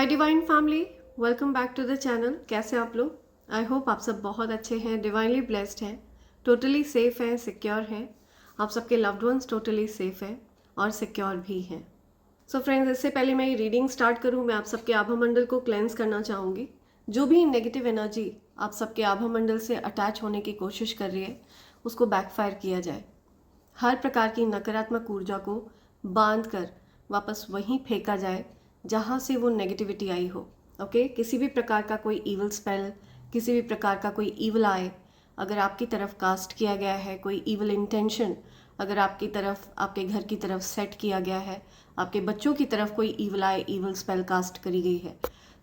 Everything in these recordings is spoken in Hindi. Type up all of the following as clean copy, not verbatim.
My divine family, welcome back to the channel. कैसे आप लोग? आई होप आप सब बहुत अच्छे हैं, डिवाइनली ब्लेस्ड हैं, टोटली सेफ हैं, सिक्योर हैं। आप सबके लव्ड वंस टोटली सेफ हैं और सिक्योर भी हैं। सो फ्रेंड्स, इससे पहले मैं ये रीडिंग स्टार्ट करूँ, मैं आप सबके आभा मंडल को क्लेंस करना चाहूँगी। जो भी नेगेटिव एनर्जी आप सबके आभा मंडल से अटैच होने की कोशिश कर रही है, उसको बैकफायर किया जाए। हर प्रकार की नकारात्मक ऊर्जा को बांध कर वापस वहीं फेंका जाए जहाँ से वो नेगेटिविटी आई हो। ओके, किसी भी प्रकार का कोई ईवल स्पेल, किसी भी प्रकार का कोई ईवल आए अगर आपकी तरफ कास्ट किया गया है, कोई ईवल इंटेंशन अगर आपकी तरफ, आपके घर की तरफ सेट किया गया है, आपके बच्चों की तरफ कोई ईवल आए, ईवल स्पेल कास्ट करी गई है,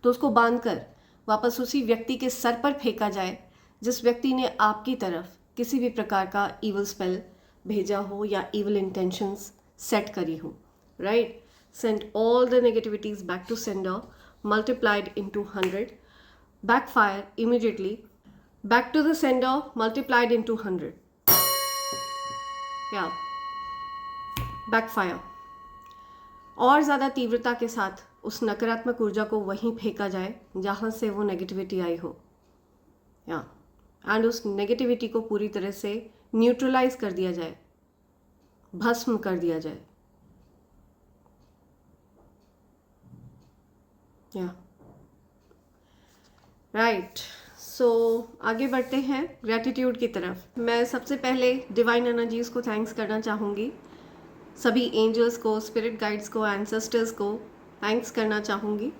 तो उसको बांध कर वापस उसी व्यक्ति के सर पर फेंका जाए जिस व्यक्ति ने आपकी तरफ किसी भी प्रकार का ईवल स्पेल भेजा हो या evil intentions set करी हो। right? Send all the negativities back to sender, multiplied into 100, backfire immediately, back to the sender, multiplied into 100. yeah, backfire। और ज़्यादा तीव्रता के साथ उस नकारात्मक ऊर्जा को वहीं फेंका जाए जहाँ से वो नेगेटिविटी आई हो, या एंड उस नेगेटिविटी को पूरी तरह से न्यूट्रलाइज कर दिया जाए, भस्म कर दिया जाए। या राइट, सो आगे बढ़ते हैं ग्रैटिट्यूड की तरफ। मैं सबसे पहले डिवाइन एनर्जीज को थैंक्स करना चाहूँगी, सभी एंजल्स को, स्पिरिट गाइड्स को, एंसेस्टर्स को थैंक्स करना चाहूँगी,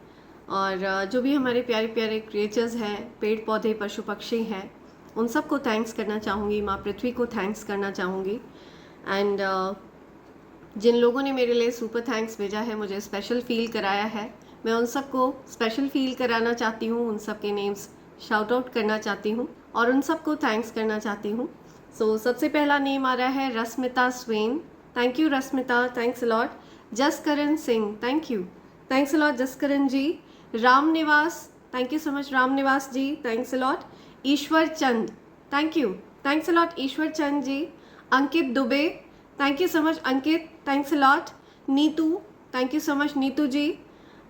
और जो भी हमारे प्यारे प्यारे क्रिएचर्स हैं, पेड़ पौधे, पशु पक्षी हैं, उन सबको थैंक्स करना चाहूँगी। माँ पृथ्वी को थैंक्स करना चाहूँगी। एंड जिन लोगों ने मेरे लिए सुपर थैंक्स भेजा है, मुझे स्पेशल फील कराया है, मैं उन सबको स्पेशल फील कराना चाहती हूँ, उन सब के नेम्स शाउट आउट करना चाहती हूँ और उन सबको थैंक्स करना चाहती हूँ। सो सबसे पहला नेम आ रहा है Rashmita Swain. Thank you Rashmita, thanks a lot. Jaskaran Singh, thank you, thanks a lot Jaskaran ji. Ram Niwas, thank you so much Ram Niwas ji, thanks a lot. Ishwar Chand, thank you, thanks a lot Ishwar Chand ji. Ankit Dubey, thank you so much Ankit, thanks a lot. Neetu, thank you so much Neetu ji.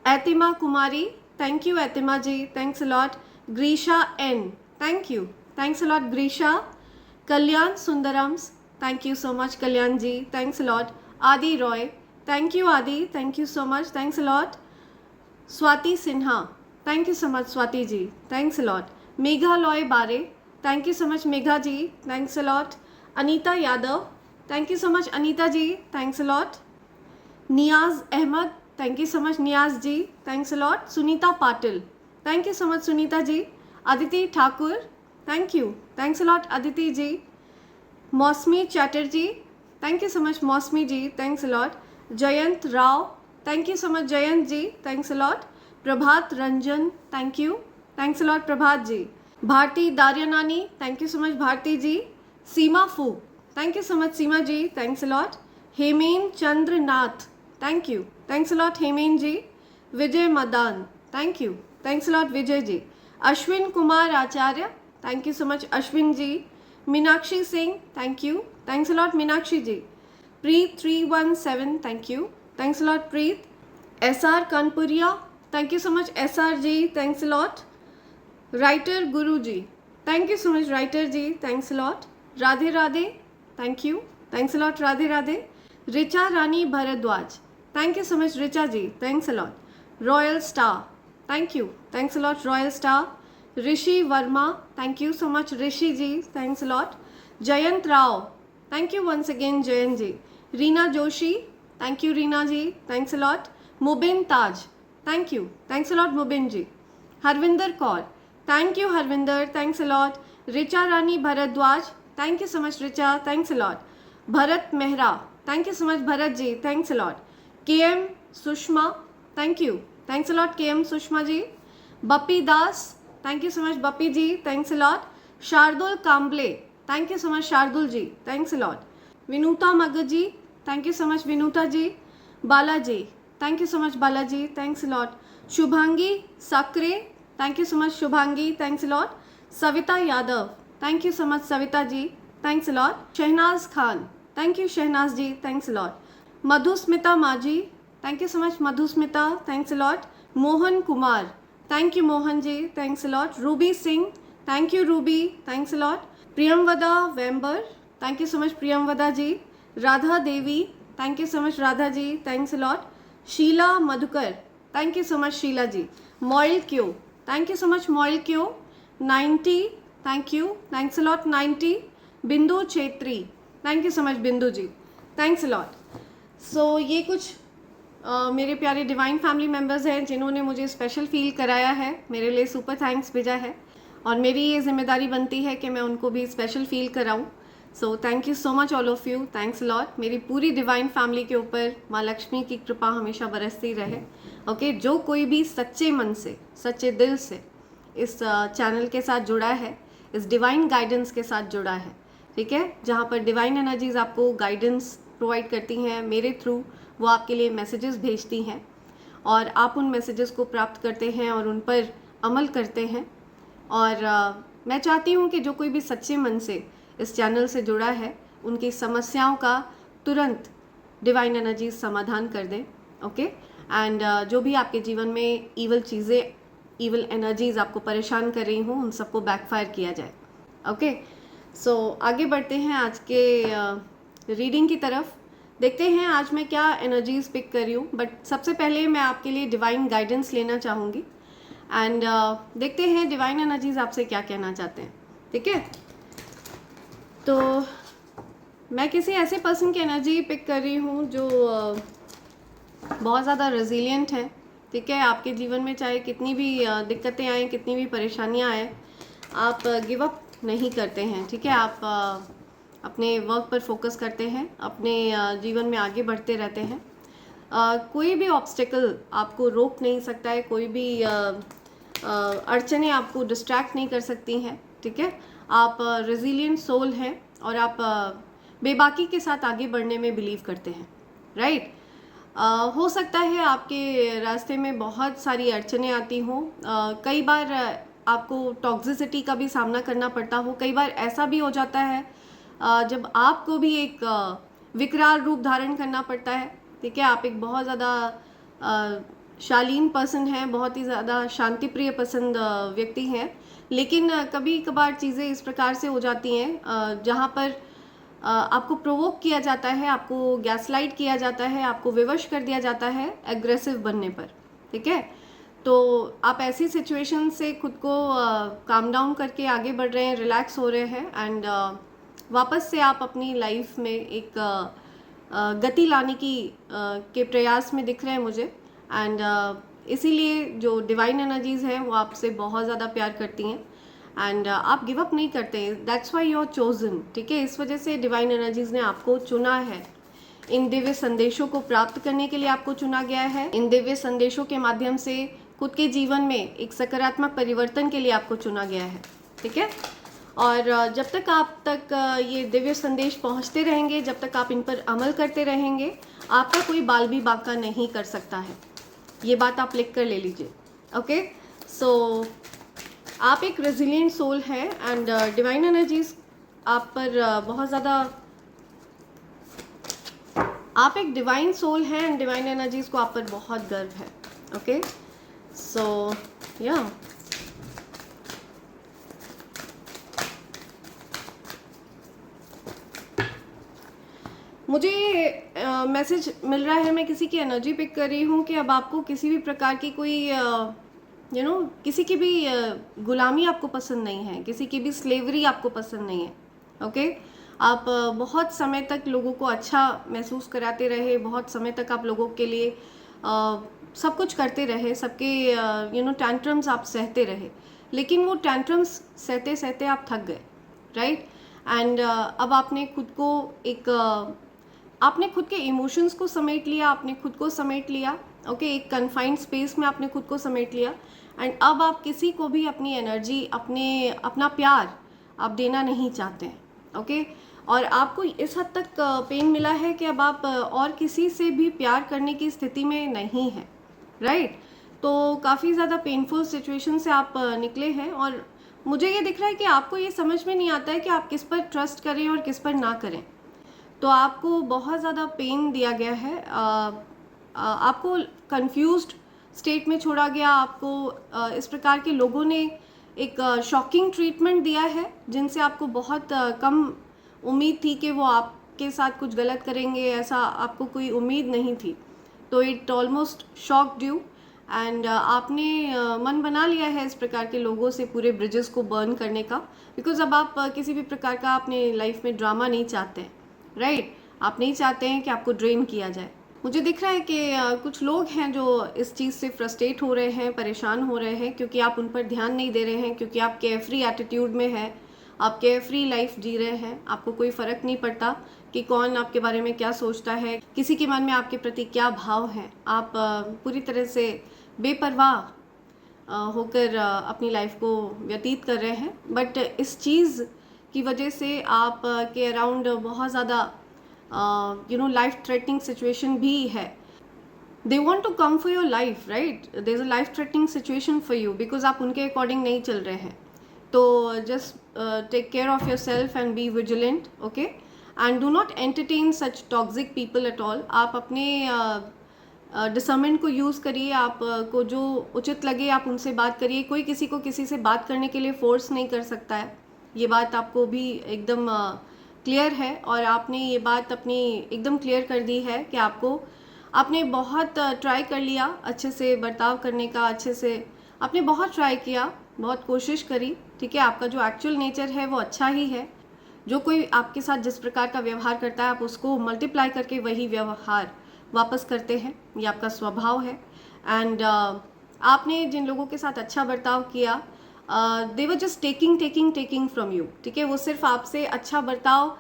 Etima Kumari, thank you Etima ji, thanks a lot. Greesha N, thank you, thanks a lot ग्रीशा। Kalyan Sundarams, thank you so much Kalyan ji, thanks a lot. Adi Roy, thank you Adi, thank you so much, thanks a lot. Swati Sinha, thank you so much Swati ji, thanks a lot. Megha Loy Bare, thank you so much Megha ji, thanks a lot. Anita Yadav, thank you so much Anita ji, thanks a lot. Niyaz Ahmed, thank you so much Niyaz ji, thanks a lot. Sunita Patil, thank you so much Sunita ji. Aditi Thakur, thank you, thanks a lot Aditi ji. Mousumi Chatterjee, thank you so much Mousumi ji, thanks a lot. Jayant Rao, thank you so much Jayant ji, thanks a lot. Prabhat Ranjan, thank you, thanks a lot Prabhat ji. Bharti Daryanani, thank you so much Bharti ji. Seema Fu, thank you so much Seema ji, thanks a lot. Hemen Chandra Nath, thank you, thanks a lot Hemen ji. Vijay Madan, thank you, thanks a lot Vijay ji. Ashwin Kumar Acharya, thank you so much Ashwin ji. Meenakshi Singh, thank you, thanks a lot Meenakshi ji. Preet 317, thank you, thanks a lot Preet. SR Kanpuriya, thank you so much SR ji, thanks a lot. Writer Guru ji, thank you so much Writer ji, thanks a lot. Radhe Radhe, thank you, thanks a lot Radhe Radhe. Richa Rani Bhardwaj, thank you so much Richa ji, thanks a lot. Royal Star, thank you, thanks a lot royal star. Rishi Varma, thank you so much Rishi ji, thanks a lot. Jayant Rao, thank you once again Jayant ji. Reena Joshi, thank you Reena ji, thanks a lot. Mubin Taj, thank you, thanks a lot Mubin ji. Harvinder Kaur, thank you Harvinder, thanks a lot. Richa Rani Bhardwaj, thank you so much Richa, thanks a lot. Bharat Mehra, thank you so much Bharat ji, thanks a lot. KM Sushma, thank you, thanks a lot KM Sushma ji. Bappi Das, thank you so much Bappi ji, thanks a lot. Shardul Kamble, thank you so much Shardul ji, thanks a lot. Vinuta Magadh ji, thank you so much Vinuta ji. Balaji, thank you so much Balaji, thanks a lot. Shubhangi Sakre, thank you so much Shubhangi, thanks a lot. Savita Yadav, thank you so much Savita ji, thanks a lot. Shahnaz Khan, thank you Shahnaz ji, thanks a lot. Madhusmita Majhi, thank you so much Madhusmita, thanks a lot. Mohan Kumar, thank you Mohan ji, thanks a lot. Ruby Singh, thank you Ruby, thanks a lot. Priyamvada Vembar, thank you so much Priyamvada ji. Radha Devi, thank you so much Radha ji, thanks a lot. Sheela Madhukar, thank you so much Sheela ji. Moil Q, thank you so much Moil Q. 90, thank you, thanks a lot 90। Bindu Chhetri, thank you so much बिंदु जी, थैंक्स अ लॉट। सो ये कुछ मेरे प्यारे डिवाइन फैमिली मेम्बर्स हैं जिन्होंने मुझे स्पेशल फील कराया है, मेरे लिए सुपर थैंक्स भेजा है, और मेरी ये जिम्मेदारी बनती है कि मैं उनको भी स्पेशल फील कराऊं। So thank you so much all of you, thanks lot. मेरी पूरी डिवाइन फैमिली के ऊपर माँ लक्ष्मी की कृपा हमेशा बरसती रहे। ओके, जो कोई भी सच्चे मन से, सच्चे दिल से इस चैनल के साथ जुड़ा है, इस डिवाइन गाइडेंस के साथ जुड़ा है, ठीक है, जहाँ पर डिवाइन एनर्जीज आपको गाइडेंस प्रोवाइड करती हैं मेरे थ्रू, वो आपके लिए मैसेजेस भेजती हैं और आप उन मैसेजेस को प्राप्त करते हैं और उन पर अमल करते हैं। और मैं चाहती हूँ कि जो कोई भी सच्चे मन से इस चैनल से जुड़ा है, उनकी समस्याओं का तुरंत डिवाइन एनर्जीज समाधान कर दें। ओके, एंड जो भी आपके जीवन में ईवल चीज़ें, ईवल एनर्जीज आपको परेशान कर रही हूँ, उन सबको बैकफायर किया जाए। ओके, सो आगे बढ़ते हैं आज के रीडिंग की तरफ। देखते हैं आज मैं क्या एनर्जीज पिक कर रही हूँ, बट सबसे पहले मैं आपके लिए डिवाइन गाइडेंस लेना चाहूँगी एंड देखते हैं डिवाइन एनर्जीज आपसे क्या कहना चाहते हैं। ठीक है, तो मैं किसी ऐसे पर्सन की एनर्जी पिक कर रही हूँ जो बहुत ज़्यादा रेजिलिएंट है। ठीक है, आपके जीवन में चाहे कितनी भी दिक्कतें आएँ, कितनी भी परेशानियाँ आएँ, आप गिव अप नहीं करते हैं। ठीक है, आप अपने वर्क पर फोकस करते हैं, अपने जीवन में आगे बढ़ते रहते हैं। कोई भी ऑब्स्टेकल आपको रोक नहीं सकता है, कोई भी अड़चने आपको डिस्ट्रैक्ट नहीं कर सकती हैं। ठीक है, आप रेजिलिएंट सोल हैं और आप बेबाकी के साथ आगे बढ़ने में बिलीव करते हैं, राइट। हो सकता है आपके रास्ते में बहुत सारी अड़चने आती हों, कई बार आपको टॉक्सिसिटी का भी सामना करना पड़ता हो, कई बार ऐसा भी हो जाता है जब आपको भी एक विकराल रूप धारण करना पड़ता है। ठीक है, आप एक बहुत ज़्यादा शालीन पर्सन हैं, बहुत ही ज़्यादा शांति प्रिय पसंद व्यक्ति हैं, लेकिन कभी कभार चीज़ें इस प्रकार से हो जाती हैं जहाँ पर आपको प्रोवोक किया जाता है, आपको गैसलाइट किया जाता है, आपको विवश कर दिया जाता है एग्रेसिव बनने पर। ठीक है, तो आप ऐसी सिचुएशन से खुद को काम डाउन करके आगे बढ़ रहे हैं, रिलैक्स हो रहे हैं एंड वापस से आप अपनी लाइफ में एक गति लाने की के प्रयास में दिख रहे हैं मुझे। एंड इसीलिए जो डिवाइन एनर्जीज़ हैं वो आपसे बहुत ज़्यादा प्यार करती हैं एंड आप गिव अप नहीं करते, that's why you are chosen. ठीक है, इस वजह से डिवाइन एनर्जीज़ ने आपको चुना है, इन दिव्य संदेशों को प्राप्त करने के लिए आपको चुना गया है। इन दिव्य संदेशों के माध्यम से खुद के जीवन में एक सकारात्मक परिवर्तन के लिए आपको चुना गया है। ठीक है, और जब तक आप तक ये दिव्य संदेश पहुंचते रहेंगे, जब तक आप इन पर अमल करते रहेंगे, आपका कोई बाल भी बांका नहीं कर सकता है। ये बात आप लिख कर ले लीजिए। ओके, सो आप एक रेजिलिएंट सोल है एंड डिवाइन एनर्जीज आप पर बहुत ज़्यादा, आप एक डिवाइन सोल हैं एंड डिवाइन एनर्जीज को आप पर बहुत गर्व है। ओके, सो या मुझे मैसेज मिल रहा है, मैं किसी की एनर्जी पिक कर रही हूँ कि अब आपको किसी भी प्रकार की कोई किसी की भी गुलामी आपको पसंद नहीं है, किसी की भी स्लेवरी आपको पसंद नहीं है। ओके, आप बहुत समय तक लोगों को अच्छा महसूस कराते रहे, बहुत समय तक आप लोगों के लिए सब कुछ करते रहे, सबके टैंट्रम्स आप सहते रहे, लेकिन वो टैंट्रम्स सहते सहते आप थक गए, राइट। एंड अब आपने खुद को आपने खुद के इमोशंस को समेट लिया, आपने खुद को समेट लिया। ओके, एक कन्फाइंड स्पेस में आपने खुद को समेट लिया एंड अब आप किसी को भी अपनी एनर्जी, अपना प्यार आप देना नहीं चाहते हैं। ओके, और आपको इस हद तक पेन मिला है कि अब आप और किसी से भी प्यार करने की स्थिति में नहीं हैं, राइट। तो काफ़ी ज़्यादा पेनफुल सिचुएशन से आप निकले हैं और मुझे ये दिख रहा है कि आपको ये समझ में नहीं आता है कि आप किस पर ट्रस्ट करें और किस पर ना करें। तो आपको बहुत ज़्यादा पेन दिया गया है, आपको कंफ्यूज्ड स्टेट में छोड़ा गया, आपको इस प्रकार के लोगों ने एक शॉकिंग ट्रीटमेंट दिया है जिनसे आपको बहुत कम उम्मीद थी कि वो आपके साथ कुछ गलत करेंगे, ऐसा आपको कोई उम्मीद नहीं थी। तो it almost shocked you and आपने मन बना लिया है इस प्रकार के लोगों से पूरे ब्रिजेस को बर्न करने का, बिकॉज अब आप किसी भी प्रकार का अपने लाइफ में ड्रामा नहीं चाहते हैं, राइट? आप नहीं चाहते हैं कि आपको ड्रेन किया जाए। मुझे दिख रहा है कि कुछ लोग हैं जो इस चीज़ से फ्रस्ट्रेट हो रहे हैं, परेशान हो रहे हैं, क्योंकि आप उन पर ध्यान नहीं दे रहे हैं, क्योंकि आप केयरफ्री एटीट्यूड में हैं, आप केयरफ्री लाइफ जी रहे हैं, आपको कोई फ़र्क नहीं पड़ता कि कौन आपके बारे में क्या सोचता है, किसी के मन में आपके प्रति क्या भाव हैं। आप पूरी तरह से बेपरवाह होकर अपनी लाइफ को व्यतीत कर रहे हैं। बट इस चीज़ की वजह से आप के अराउंड बहुत ज़्यादा लाइफ थ्रेटनिंग सिचुएशन भी है। They want to come for your life, right? There is a life threatening situation for you because आप उनके अकॉर्डिंग नहीं चल रहे हैं। तो just take care of yourself and be vigilant, okay? And do not entertain such toxic people at all. आप अपने डिसर्मेंट को यूज़ करिए, आप को जो उचित लगे आप उनसे बात करिए। कोई किसी को किसी से बात करने के लिए फोर्स नहीं कर सकता है, ये बात आपको भी एकदम क्लियर है। और आपने ये बात अपनी एकदम क्लियर कर दी है कि आपने बहुत ट्राई कर लिया अच्छे से बर्ताव करने का, अच्छे से आपने बहुत ट्राई किया, बहुत कोशिश करी, ठीक है? आपका जो एक्चुअल नेचर है वो अच्छा ही है। जो कोई आपके साथ जिस प्रकार का व्यवहार करता है आप उसको मल्टीप्लाई करके वही व्यवहार वापस करते हैं, ये आपका स्वभाव है। एंड आपने जिन लोगों के साथ अच्छा बर्ताव किया, they were just taking from you, ठीक है? वो सिर्फ आपसे अच्छा बर्ताव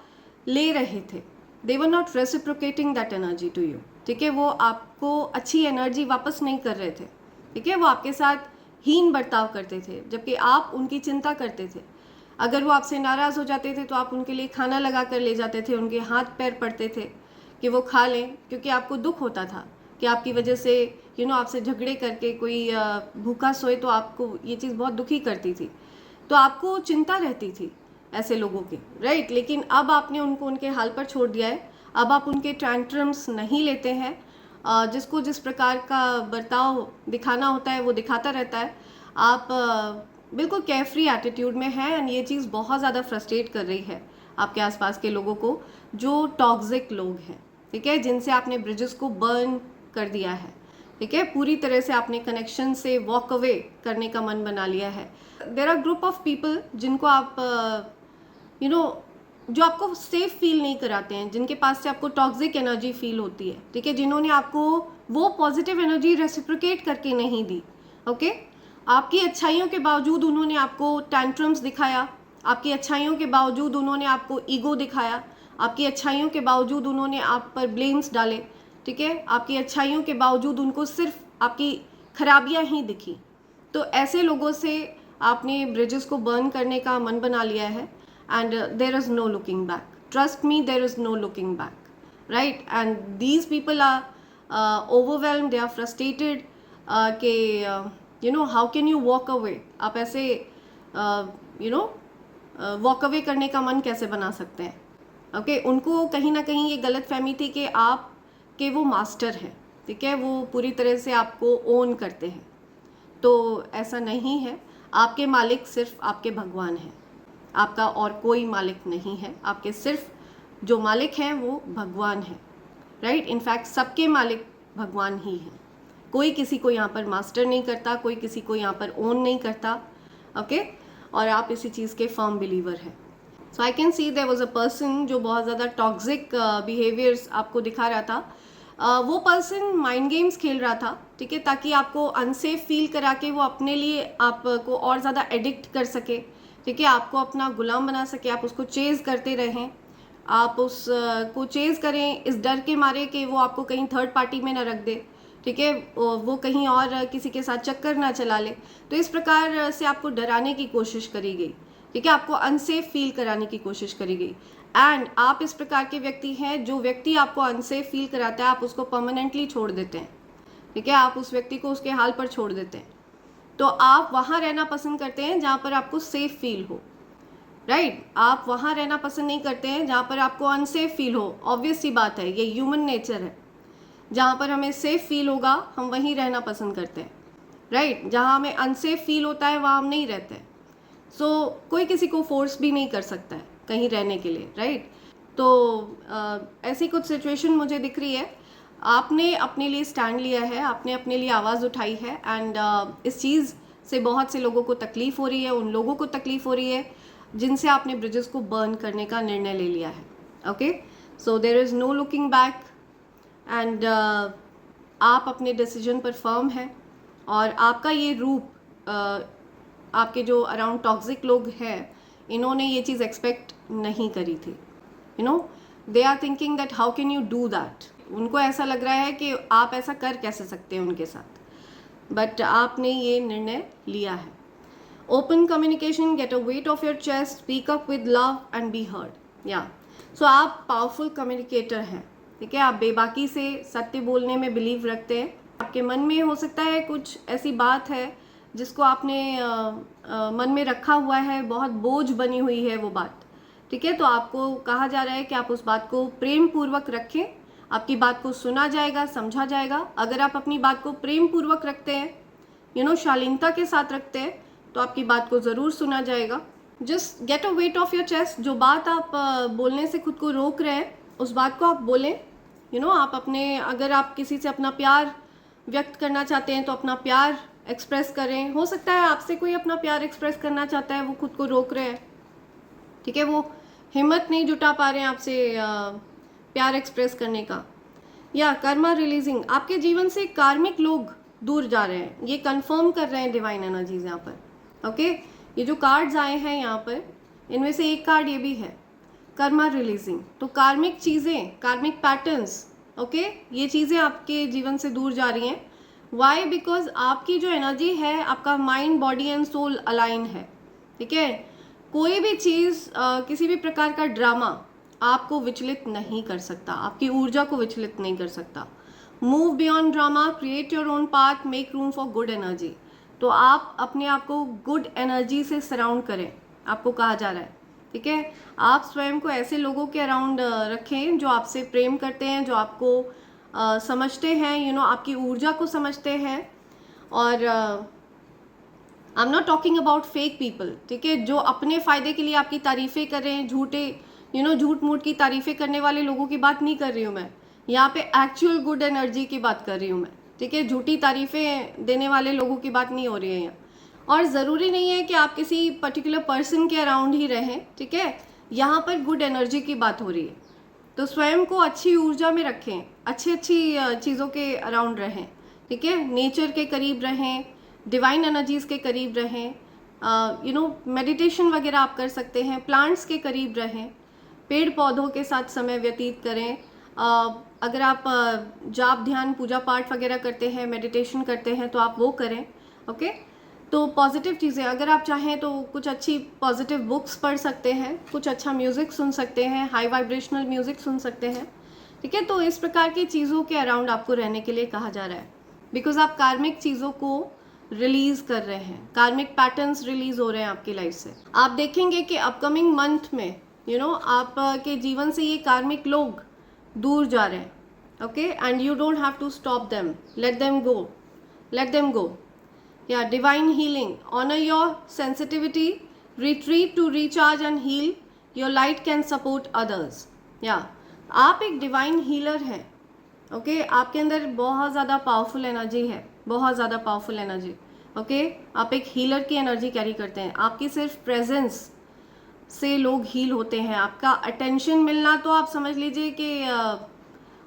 ले रहे थे, they were not reciprocating that energy to you, ठीक है? वो आपको अच्छी एनर्जी वापस नहीं कर रहे थे, ठीक है? वो आपके साथ हीन बर्ताव करते थे, जबकि आप उनकी चिंता करते थे। अगर वो आपसे नाराज़ हो जाते थे तो आप उनके लिए खाना लगा कर ले जाते थे, उनके हाथ पैर पड़ते थे कि वो खा लें, क्योंकि आपको दुख होता था कि आपकी वजह से आपसे झगड़े करके कोई भूखा सोए तो आपको ये चीज़ बहुत दुखी करती थी। तो आपको चिंता रहती थी ऐसे लोगों की, राइट? लेकिन अब आपने उनको उनके हाल पर छोड़ दिया है। अब आप उनके टैंट्रम्स नहीं लेते हैं, जिसको जिस प्रकार का बर्ताव दिखाना होता है वो दिखाता रहता है। आप बिल्कुल केयरफ्री एटीट्यूड में है एंड ये चीज़ बहुत ज़्यादा फ्रस्ट्रेट कर रही है आपके आसपास के लोगों को, जो टॉक्सिक लोग हैं, ठीक है? जिनसे आपने ब्रिजेस को बर्न कर दिया है, ठीक है? पूरी तरह से आपने कनेक्शन से वॉक अवे करने का मन बना लिया है। There are group of people जिनको आप जो आपको सेफ फील नहीं कराते हैं, जिनके पास से आपको टॉक्सिक एनर्जी फील होती है, ठीक है? जिन्होंने आपको वो पॉजिटिव एनर्जी रेसिप्रोकेट करके नहीं दी, ओके? आपकी अच्छाइयों के बावजूद उन्होंने आपको टैंट्रम्स दिखाया, आपकी अच्छाइयों के बावजूद उन्होंने आपको ईगो दिखाया, आपकी अच्छाइयों के बावजूद उन्होंने आप पर ब्लेम्स डाले, ठीक है? आपकी अच्छाइयों के बावजूद उनको सिर्फ आपकी खराबियां ही दिखी। तो ऐसे लोगों से आपने ब्रिजेस को बर्न करने का मन बना लिया है and there is no looking back, trust me, there is no looking back, right? And these people are overwhelmed, they are frustrated कि how can you walk away? आप ऐसे वॉक अवे करने का मन कैसे बना सकते हैं? ओके उनको कहीं ना कहीं ये गलत फहमी थी कि आप के वो मास्टर हैं, ठीक है? वो पूरी तरह से आपको ओन करते हैं। तो ऐसा नहीं है, आपके मालिक सिर्फ आपके भगवान हैं, आपका और कोई मालिक नहीं है। आपके सिर्फ जो मालिक हैं वो भगवान हैं, राइट? इनफैक्ट सबके मालिक भगवान ही हैं। कोई किसी को यहाँ पर मास्टर नहीं करता, कोई किसी को यहाँ पर ओन नहीं करता, ओके? और आप इसी चीज़ के फर्म बिलीवर हैं। So I can see there was a person जो बहुत ज़्यादा टॉक्सिक बिहेवियर्स आपको दिखा रहा था। वो पर्सन माइंड गेम्स खेल रहा था, ठीक है? ताकि आपको अनसेफ फील करा के वो अपने लिए आपको और ज़्यादा एडिक्ट कर सके, ठीक है? आपको अपना गुलाम बना सके, आप उसको चेज़ करते रहें, आप उस को चेज़ करें इस डर के मारे कि वो आपको कहीं थर्ड पार्टी में ना रख दे, ठीक है? वो कहीं और किसी के साथ चक्कर ना चला ले। तो इस प्रकार से आपको डराने की कोशिश करी गई, ठीक है? आपको अनसेफ फील कराने की कोशिश करी गई। एंड आप इस प्रकार के व्यक्ति हैं, जो व्यक्ति आपको अनसेफ फील कराता है आप उसको परमानेंटली छोड़ देते हैं, ठीक है? आप उस व्यक्ति को उसके हाल पर छोड़ देते हैं। तो आप वहाँ रहना पसंद करते हैं जहाँ पर आपको सेफ फील हो, राइट? आप वहाँ रहना पसंद नहीं करते हैं जहाँ पर आपको अनसेफ फील हो। ऑब्वियस सी बात है, ये ह्यूमन नेचर है। जहाँ पर हमें सेफ फील होगा हम वहीं रहना पसंद करते हैं, राइट। जहाँ हमें अनसेफ फील होता है वहाँ हम नहीं रहते हैं। सो कोई किसी को फोर्स भी नहीं कर सकता है कहीं रहने के लिए, राइट। तो ऐसी कुछ सिचुएशन मुझे दिख रही है। आपने अपने लिए स्टैंड लिया है, आपने अपने लिए आवाज़ उठाई है, एंड इस चीज़ से बहुत से लोगों को तकलीफ़ हो रही है, उन लोगों को तकलीफ़ हो रही है जिनसे आपने ब्रिजेस को बर्न करने का निर्णय ले लिया है। Okay, so there is no looking back, and आप अपने डिसीजन पर फर्म हैं, और आपका ये रूप आपके जो अराउंड टॉक्सिक लोग हैं इन्होंने ये चीज़ एक्सपेक्ट नहीं करी थी। You know, they are thinking that how can you do that. उनको ऐसा लग रहा है कि आप ऐसा कर कैसे सकते हैं उनके साथ, बट आपने ये निर्णय लिया है। Open communication, get a weight of your chest, speak up with love and be heard. या सो आप पावरफुल कम्युनिकेटर हैं, ठीक है। आप बेबाकी से सत्य बोलने में बिलीव रखते हैं। आपके मन में हो सकता है कुछ ऐसी बात है जिसको आपने मन में रखा हुआ है, बहुत बोझ बनी हुई है वो बात, ठीक है। तो आपको कहा जा रहा है कि आप उस बात को प्रेम पूर्वक रखें, आपकी बात को सुना जाएगा, समझा जाएगा। अगर आप अपनी बात को प्रेम पूर्वक रखते हैं, यू नो, शालीनता के साथ रखते हैं, तो आपकी बात को ज़रूर सुना जाएगा। Just get a weight of your chest. जो बात आप बोलने से खुद को रोक रहे हैं उस बात को आप बोलें। यू नो, आप अपने, अगर आप किसी से अपना प्यार व्यक्त करना चाहते हैं तो अपना प्यार एक्सप्रेस करें। हो सकता है आपसे कोई अपना प्यार एक्सप्रेस करना चाहता है, वो खुद को रोक रहे हैं, ठीक है, वो हिम्मत नहीं जुटा पा रहे हैं आपसे प्यार एक्सप्रेस करने का। या कर्मा रिलीजिंग, आपके जीवन से कार्मिक लोग दूर जा रहे हैं, ये कंफर्म कर रहे हैं डिवाइन एनर्जीज यहाँ पर। ओके, ये जो कार्ड्स आए हैं यहाँ पर, इनमें से एक कार्ड ये भी है, कर्मा रिलीजिंग। तो कार्मिक चीज़ें, कार्मिक पैटर्न्स, ओके, ये चीज़ें आपके जीवन से दूर जा रही हैं। वाई? बिकॉज आपकी जो एनर्जी है, आपका mind, body and soul align है, ठीक है। कोई भी चीज़, किसी भी प्रकार का ड्रामा आपको विचलित नहीं कर सकता, आपकी ऊर्जा को विचलित नहीं कर सकता। Move beyond drama, create your own path, make room for good energy. तो आप अपने आप को गुड एनर्जी से सराउंड करें, आपको कहा जा रहा है, ठीक है। आप स्वयं को ऐसे लोगों के अराउंड रखें जो आपसे प्रेम करते हैं, जो आपको समझते हैं, यू नो, आपकी ऊर्जा को समझते हैं। और I am not talking about fake people, ठीक है, जो अपने फ़ायदे के लिए आपकी तारीफ़ें करें, झूठे, यू नो, झूठ मूठ की तारीफ़ें करने वाले लोगों की बात नहीं कर रही हूँ मैं यहाँ पे। एक्चुअल गुड एनर्जी की बात कर रही हूँ मैं, ठीक है। झूठी तारीफ़ें देने वाले लोगों की बात नहीं हो रही है यहाँ। और ज़रूरी नहीं है कि आप किसी पर्टिकुलर पर्सन के अराउंड ही रहें, ठीक है। यहाँ पर गुड एनर्जी की बात हो रही है, तो स्वयं को अच्छी ऊर्जा में रखें, अच्छी चीज़ों के अराउंड रहें, ठीक है। नेचर के करीब रहें, डिवाइन एनर्जीज़ के करीब रहें, यू नो, मेडिटेशन वगैरह आप कर सकते हैं, प्लांट्स के करीब रहें, पेड़ पौधों के साथ समय व्यतीत करें। अगर आप जाप, ध्यान, पूजा पाठ वगैरह करते हैं, मेडिटेशन करते हैं, तो आप वो करें, ओके। तो पॉजिटिव चीज़ें, अगर आप चाहें तो कुछ अच्छी पॉजिटिव बुक्स पढ़ सकते हैं, कुछ अच्छा म्यूज़िक सुन सकते हैं, हाई वाइब्रेशनल म्यूज़िक सुन सकते हैं, ठीक है। तो इस प्रकार की चीज़ों के अराउंड आपको रहने के लिए कहा जा रहा है, बिकॉज आप कार्मिक चीज़ों को रिलीज़ कर रहे हैं, कार्मिक पैटर्न्स रिलीज़ हो रहे हैं आपकी लाइफ से। आप देखेंगे कि अपकमिंग मंथ में, यू नो, आप के जीवन से ये कार्मिक लोग दूर जा रहे हैं, okay. And you don't have to stop them, let them go, let them go. या divine healing, honour your sensitivity, retreat to recharge and heal, your light can support others. या आप एक डिवाइन हीलर हैं, ओके। आपके अंदर बहुत ज़्यादा पावरफुल एनर्जी है, बहुत ज़्यादा पावरफुल एनर्जी, ओके। आप एक हीलर की एनर्जी कैरी करते हैं। आपकी सिर्फ प्रेजेंस से लोग हील होते हैं। आपका अटेंशन मिलना, तो आप समझ लीजिए कि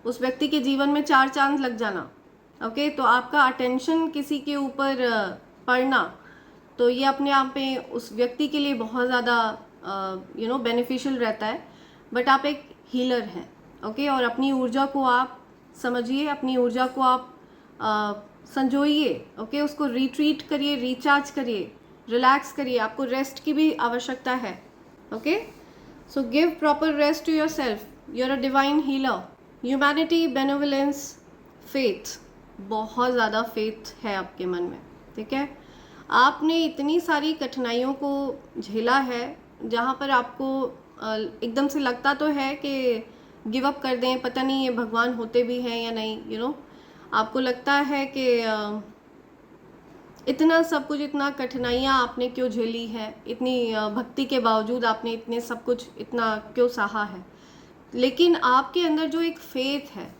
उस व्यक्ति के जीवन में 4 चांद लग जाना, ओके। तो आपका अटेंशन किसी के ऊपर पड़ना, तो ये अपने आप में उस व्यक्ति के लिए बहुत ज़्यादा यू नो बेनिफिशियल रहता है। बट आप एक हीलर हैं, ओके। और अपनी ऊर्जा को आप समझिए, अपनी ऊर्जा को आप संजोइए, ओके। उसको रिट्रीट करिए, रिचार्ज करिए, रिलैक्स करिए। आपको रेस्ट की भी आवश्यकता है, okay. So give proper rest to yourself, you are a divine healer. Humanity, benevolence, faith, बहुत ज़्यादा फेथ है आपके मन में, ठीक है। आपने इतनी सारी कठिनाइयों को झेला है, जहाँ पर आपको एकदम से लगता तो है कि गिव अप कर दें, पता नहीं ये भगवान होते भी हैं या नहीं, आपको लगता है कि इतना सब कुछ, इतना कठिनाइयाँ आपने क्यों झेली है, इतनी भक्ति के बावजूद आपने इतने सब कुछ इतना क्यों सहा है। लेकिन आपके अंदर जो एक फेथ है,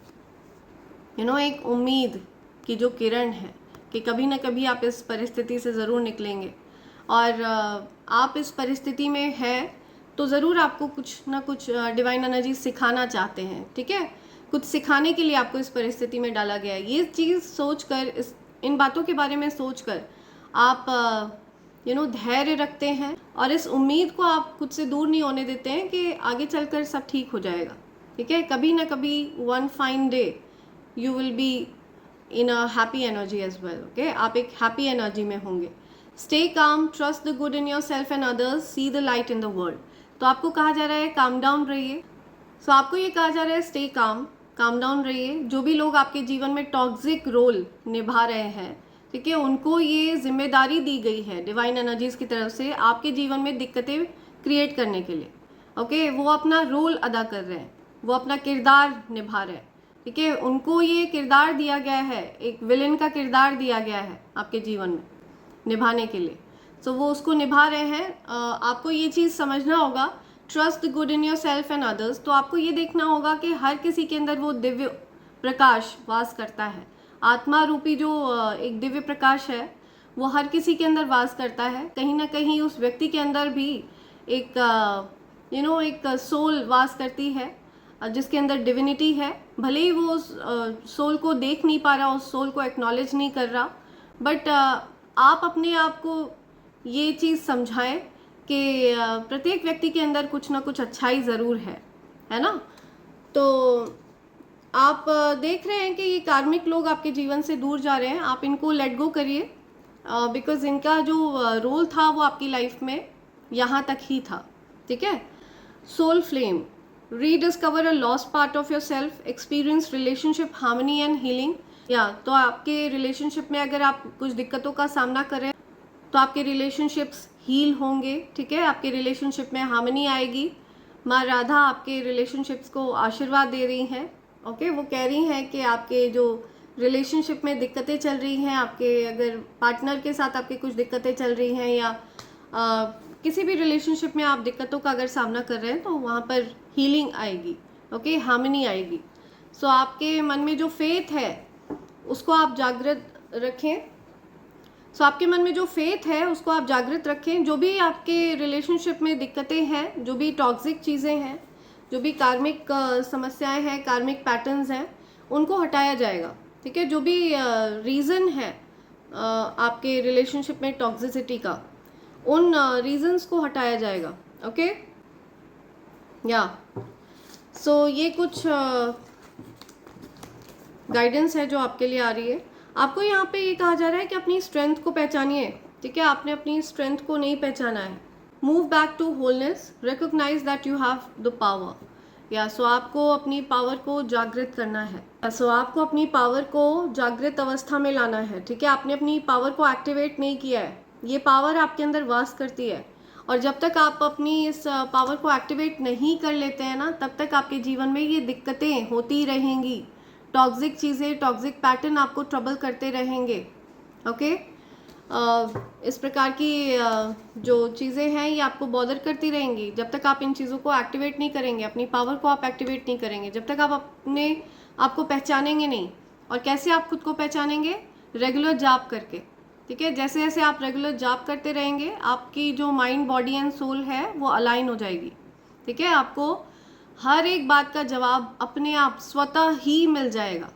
एक उम्मीद की जो किरण है कि कभी ना कभी आप इस परिस्थिति से ज़रूर निकलेंगे, और आप इस परिस्थिति में है तो ज़रूर आपको कुछ ना कुछ डिवाइन एनर्जी सिखाना चाहते हैं, ठीक है। कुछ सिखाने के लिए आपको इस परिस्थिति में डाला गया है। ये चीज़ सोचकर, इन बातों के बारे में सोचकर आप धैर्य रखते हैं, और इस उम्मीद को आप खुद से दूर नहीं होने देते हैं कि आगे चलकर सब ठीक हो जाएगा, ठीक है। कभी ना कभी one fine day you will be in a happy energy as well, okay. आप एक हैप्पी एनर्जी में होंगे। Stay calm, trust the good in yourself and others, see the light in the world. तो आपको कहा जा रहा है काम डाउन रहिए। सो आपको ये कहा जा रहा है स्टे काम डाउन रहिए। जो भी लोग आपके जीवन में टॉक्सिक रोल निभा रहे हैं, ठीक है, उनको ये जिम्मेदारी दी गई है डिवाइन एनर्जीज की तरफ से आपके जीवन में दिक्कतें क्रिएट करने के लिए, ओके। वो अपना रोल अदा कर रहे हैं, वो अपना किरदार निभा रहे हैं, ठीक है। उनको ये किरदार दिया गया है, एक विलेन का किरदार दिया गया है आपके जीवन में निभाने के लिए। सो वो उसको निभा रहे हैं। आपको ये चीज़ समझना होगा, trust the good in yourself and others. तो आपको ये देखना होगा कि हर किसी के अंदर वो दिव्य प्रकाश वास करता है। आत्मा रूपी जो एक दिव्य प्रकाश है वो हर किसी के अंदर वास करता है। कहीं ना कहीं उस व्यक्ति के अंदर भी एक एक सोल वास करती है, जिसके अंदर डिविनिटी है। भले ही वो उस सोल को देख नहीं पा रहा, उस सोल को एक्नॉलेज नहीं कर रहा, बट आप अपने आप को ये चीज़ समझाएं कि प्रत्येक व्यक्ति के अंदर कुछ ना कुछ अच्छाई ज़रूर है ना। तो आप देख रहे हैं कि ये कार्मिक लोग आपके जीवन से दूर जा रहे हैं, आप इनको लेट गो करिए, बिकॉज इनका जो रोल था वो आपकी लाइफ में यहाँ तक ही था, ठीक है। Soul flame, rediscover a lost part of yourself, experience relationship harmony and healing. तो आपके रिलेशनशिप में अगर आप कुछ दिक्कतों का सामना कर रहे हैं तो आपके रिलेशनशिप्स हील होंगे, ठीक है। आपके रिलेशनशिप में हार्मनी आएगी। माँ राधा आपके रिलेशनशिप्स को आशीर्वाद दे रही हैं, ओके। वो कह रही हैं कि आपके जो रिलेशनशिप में दिक्कतें चल रही हैं, आपके अगर पार्टनर के साथ आपकी कुछ दिक्कतें चल रही हैं, या किसी भी रिलेशनशिप में आप दिक्कतों का अगर सामना कर रहे हैं, तो वहाँ पर हीलिंग आएगी, ओके, हार्मनी आएगी। सो आपके मन में जो फेथ है उसको आप जागृत रखें। सो आपके मन में जो फेथ है उसको आप जागृत रखें। जो भी आपके रिलेशनशिप में दिक्कतें हैं, जो भी टॉक्सिक चीज़ें हैं, जो भी कार्मिक समस्याएं हैं, कार्मिक पैटर्न्स हैं, उनको हटाया जाएगा, ठीक है। जो भी रीज़न है आपके रिलेशनशिप में टॉक्सिसिटी का, उन रीजंस को हटाया जाएगा, ओके। सो ये कुछ गाइडेंस है जो आपके लिए आ रही है। आपको यहाँ पे ये कहा जा रहा है कि अपनी स्ट्रेंथ को पहचानिए, ठीक है। आपने अपनी स्ट्रेंथ को नहीं पहचाना है। Move back to wholeness, recognise that you have the power. So आपको अपनी पावर को जागृत करना है। सो आपको अपनी पावर को जागृत अवस्था में लाना है, ठीक है। आपने अपनी पावर को एक्टिवेट नहीं किया है। ये पावर आपके अंदर वास करती है, और जब तक आप अपनी इस पावर को एक्टिवेट नहीं कर लेते हैं ना, तब तक आपके जीवन में ये दिक्कतें होती रहेंगी। टॉक्सिक चीज़ें, टॉक्सिक पैटर्न आपको ट्रबल करते रहेंगे, ओके। इस प्रकार की जो चीज़ें हैं ये आपको बॉदर करती रहेंगी जब तक आप इन चीज़ों को एक्टिवेट नहीं करेंगे, अपनी पावर को आप एक्टिवेट नहीं करेंगे, जब तक आप अपने आपको पहचानेंगे नहीं। और कैसे आप खुद को पहचानेंगे? रेगुलर जाप करके, ठीक है। जैसे जैसे आप रेगुलर जाप करते रहेंगे, आपकी जो माइंड, बॉडी एंड सोल है वो अलाइन हो जाएगी, ठीक है। आपको हर एक बात का जवाब अपने आप स्वतः ही मिल जाएगा।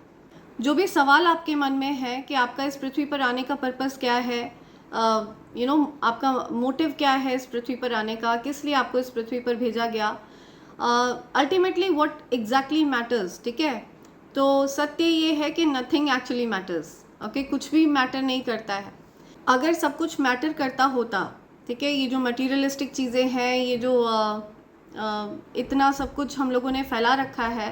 जो भी सवाल आपके मन में है कि आपका इस पृथ्वी पर आने का पर्पस क्या है, आपका मोटिव क्या है इस पृथ्वी पर आने का, किस लिए आपको इस पृथ्वी पर भेजा गया, अल्टीमेटली व्हाट एग्जैक्टली मैटर्स, ठीक है। तो सत्य ये है कि नथिंग एक्चुअली मैटर्स, ओके। कुछ भी मैटर नहीं करता है। अगर सब कुछ मैटर करता होता, ठीक है, ये जो मटीरियलिस्टिक चीज़ें हैं, ये जो इतना सब कुछ हम लोगों ने फैला रखा है,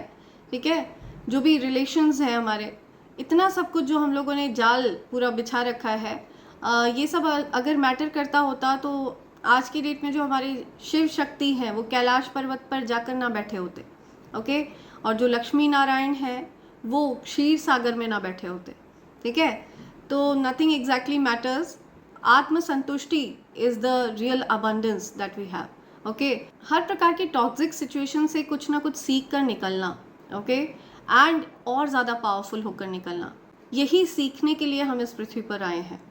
ठीक है, जो भी रिलेशंस हैं हमारे, इतना सब कुछ जो हम लोगों ने जाल पूरा बिछा रखा है, ये सब अगर मैटर करता होता तो आज की डेट में जो हमारी शिव शक्ति है वो कैलाश पर्वत पर जाकर ना बैठे होते, ओके। और जो लक्ष्मी नारायण है वो क्षीर सागर में ना बैठे होते, ठीक है। तो नथिंग एग्जैक्टली मैटर्स, आत्म संतुष्टि is the real abundance that we have, okay. हर प्रकार की टॉक्सिक सिचुएशन से कुछ ना कुछ सीख कर निकलना, ओके, एंड और ज़्यादा पावरफुल होकर निकलना, यही सीखने के लिए हम इस पृथ्वी पर आए हैं।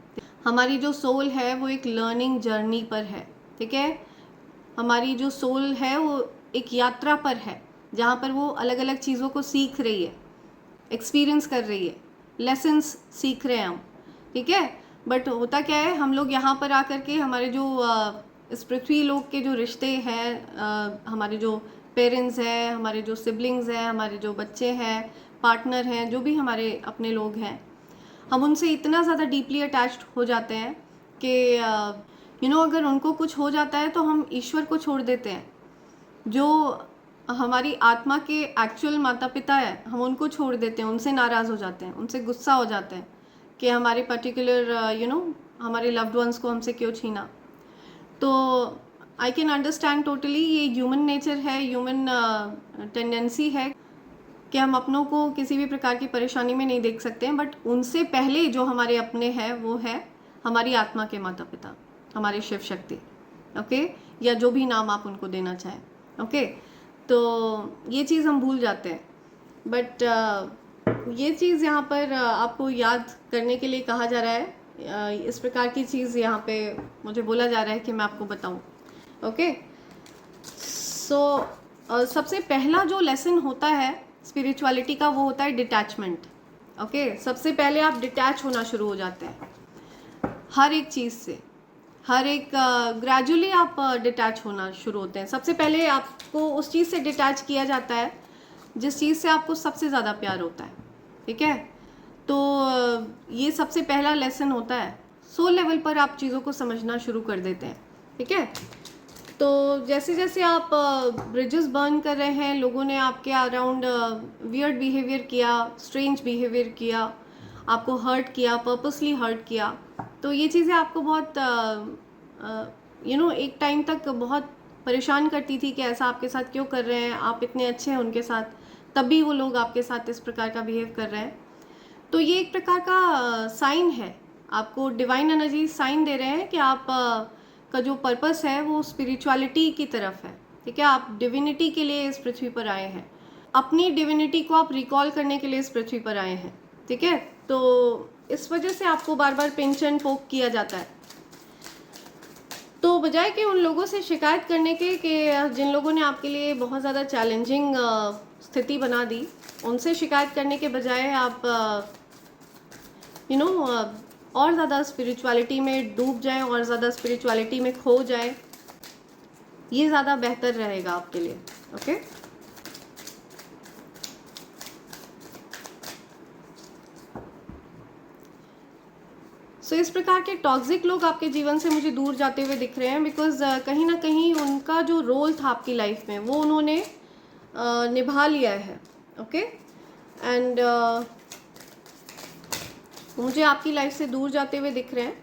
हमारी जो सोल है वो एक लर्निंग जर्नी पर है, ठीक है। हमारी जो सोल है वो एक यात्रा पर है, जहाँ पर वो अलग अलग चीज़ों को सीख रही है, एक्सपीरियंस कर रही है, लेसन्स सीख रहे हैं हम, ठीक है। बट होता क्या है, हम लोग यहाँ पर आकर के हमारे जो इस पृथ्वी लोक के जो रिश्ते हैं, हमारे जो पेरेंट्स हैं, हमारे जो सिबलिंग्स हैं, हमारे जो बच्चे हैं, पार्टनर हैं, जो भी हमारे अपने लोग हैं, हम उनसे इतना ज़्यादा डीपली अटैच्ड हो जाते हैं कि अगर उनको कुछ हो जाता है तो हम ईश्वर को छोड़ देते हैं। जो हमारी आत्मा के एक्चुअल माता पिता है, हम उनको छोड़ देते हैं, उनसे नाराज़ हो जाते हैं, उनसे गुस्सा हो जाते हैं कि हमारे पर्टिकुलर हमारे लव्ड वंस को हमसे क्यों छीना। तो आई कैन अंडरस्टैंड टोटली, ये ह्यूमन नेचर है, ह्यूमन टेंडेंसी है कि हम अपनों को किसी भी प्रकार की परेशानी में नहीं देख सकते हैं। बट उनसे पहले जो हमारे अपने हैं वो है हमारी आत्मा के माता पिता, हमारे शिव शक्ति, ओके, या जो भी नाम आप उनको देना चाहें, ओके। तो ये चीज़ हम भूल जाते हैं, बट ये चीज़ यहाँ पर आपको याद करने के लिए कहा जा रहा है। इस प्रकार की चीज़ यहाँ पे मुझे बोला जा रहा है कि मैं आपको बताऊँ, ओके। सो सबसे पहला जो लेसन होता है स्पिरिचुअलिटी का वो होता है डिटैचमेंट, ओके। सबसे पहले आप डिटैच होना शुरू हो जाते हैं हर एक चीज़ से, हर एक ग्रेजुअली आप डिटैच होना शुरू होते हैं। सबसे पहले आपको उस चीज़ से डिटैच किया जाता है जिस चीज़ से आपको सबसे ज़्यादा प्यार होता है, ठीक है। तो ये सबसे पहला लेसन होता है। सोल लेवल पर आप चीज़ों को समझना शुरू कर देते हैं, ठीक है। तो जैसे जैसे आप ब्रिजेस बर्न कर रहे हैं, लोगों ने आपके अराउंड वियर्ड बिहेवियर किया, स्ट्रेंज बिहेवियर किया, आपको हर्ट किया, पर्पसली हर्ट किया, तो ये चीज़ें आपको बहुत एक टाइम तक बहुत परेशान करती थी कि ऐसा आपके साथ क्यों कर रहे हैं, आप इतने अच्छे हैं उनके साथ, तब भी वो लोग आपके साथ इस प्रकार का बिहेव कर रहे हैं। तो ये एक प्रकार का साइन है, आपको डिवाइन एनर्जी साइन दे रहे हैं कि आप का जो पर्पस है वो स्पिरिचुअलिटी की तरफ है, ठीक है। आप डिविनिटी के लिए इस पृथ्वी पर आए हैं, अपनी डिविनिटी को आप रिकॉल करने के लिए इस पृथ्वी पर आए हैं, ठीक है। तो इस वजह से आपको बार बार पिंच एंड पोक किया जाता है। तो बजाय कि उन लोगों से शिकायत करने के कि जिन लोगों ने आपके लिए बहुत ज़्यादा चैलेंजिंग स्थिति बना दी, उनसे शिकायत करने के बजाय आप और ज़्यादा स्पिरिचुअलिटी में डूब जाएं और ज़्यादा स्पिरिचुअलिटी में खो जाएं, ये ज़्यादा बेहतर रहेगा आपके लिए, ओके। सो इस प्रकार के टॉक्सिक लोग आपके जीवन से मुझे दूर जाते हुए दिख रहे हैं, बिकॉज कहीं ना कहीं उनका जो रोल था आपकी लाइफ में वो उन्होंने निभा लिया है, ओके। एंड मुझे आपकी लाइफ से दूर जाते हुए दिख रहे हैं।